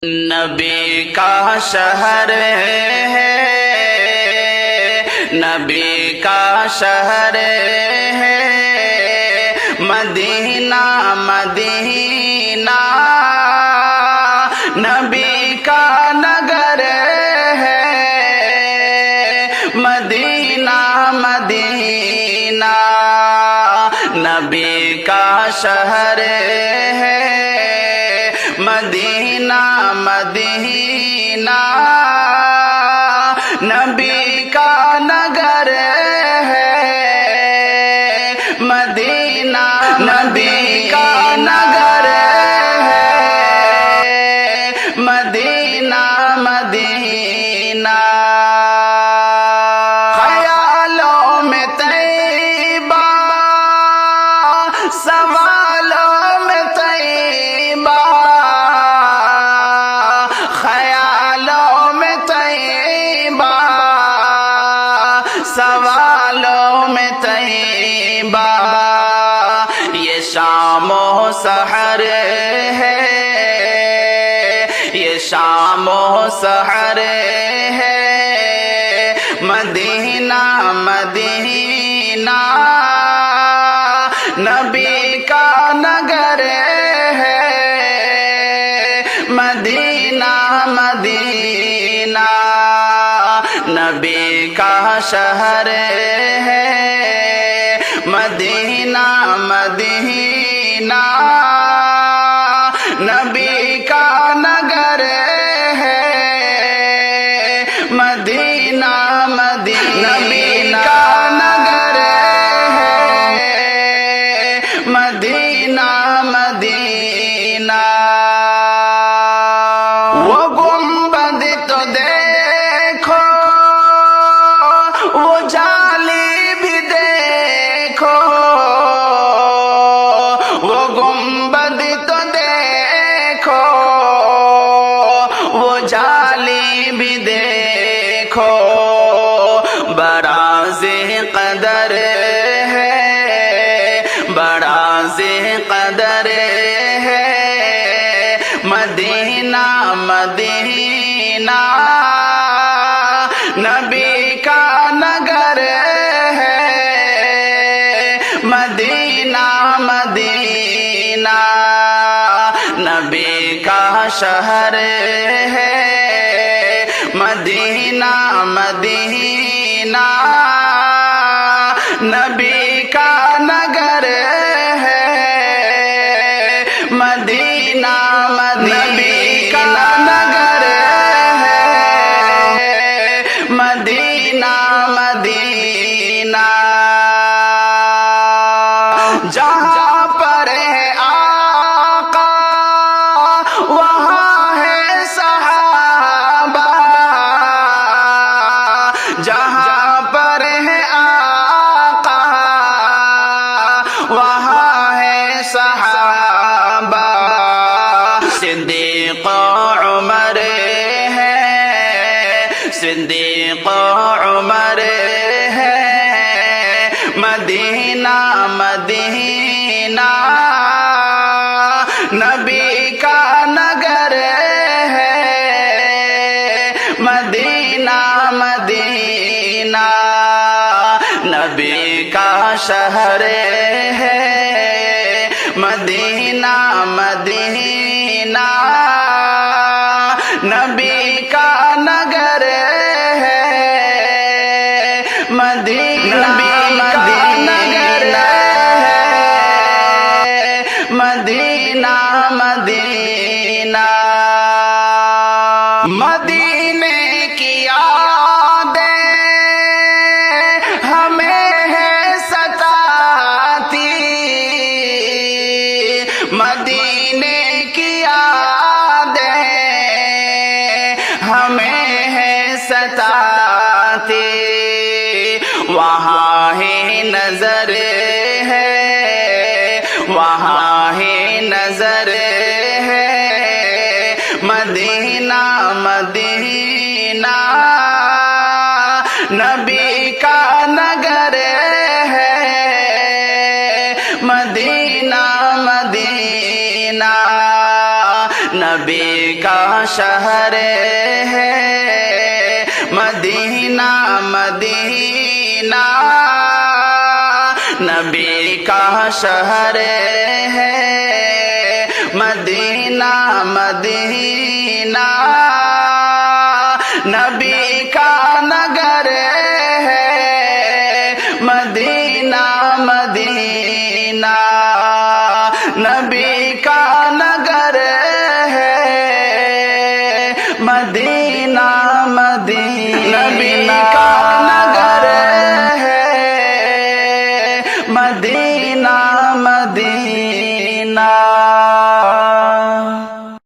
نبی کا شہر ہے، نبی کا شہر ہے مدینہ مدینہ، نبی کا نگر ہے مدینہ مدینہ، نبی کا شہر ہے مدینہ مدینہ، نبی کا نگر ہے مدینہ، نبی کا نگر ہے مدینہ مدینہ، خیالوں میں طیبہ سوالوں میں طیبہ، خیالوں میں طیبہ سوالوں میں طیبہ، یہ شام و سحر ہے، یہ شام و سحر ہے مدینہ مدینہ، نبی کا نگر ہے مدینہ مدینہ، نبی کا شہر ہے مدینہ مدینہ، نبی کا نگر ہے مدینہ مدینہ، نبی کا نگر ہے مدینہ مدینہ، وہ گنبد تو دیکھو وہ جالی بھی دیکھو، وہ گنبد تو دیکھو وہ جالی بھی دیکھو، براز قدر ہے براز قدر ہے مدینہ مدینہ، نبی کا نگر ہے مدینہ مدینہ، نبی کا شہر ہے مدینہ مدینہ، نبی کا نگر ہے مدینہ مدینہ، نبی کا نگر ہے مدینہ مدینہ، جہاں پر ہے آقا وہاں ہے صحابہ، جہاں پر ہے آقا وہاں ہے صحابہ، صدیق عمر ہے صدیق عمر ہے مدینہ مدینہ، نبی کا نگر ہے مدینہ مدینہ، نبی کا شہر ہے مدینہ مدینہ، نبی کا نگر ہے مدینہ مدینہ، مدینہ مدینہ، مدینے کی یادیں ہمیں ہے ستاتی، مدینے کی یادیں ہمیں ہے ستاتی، وہاں ہی نظر ہے وہاں ہی نظر ہے مدینہ مدینہ، نبی کا نگر ہے مدینہ مدینہ، نبی کا شہر ہے مدینہ مدینہ، نبی کا شہر ہے مدینہ مدینہ، نبی کا نگر ہے مدینہ مدینہ، نبی کا نگر ہے مدینہ مدینہ،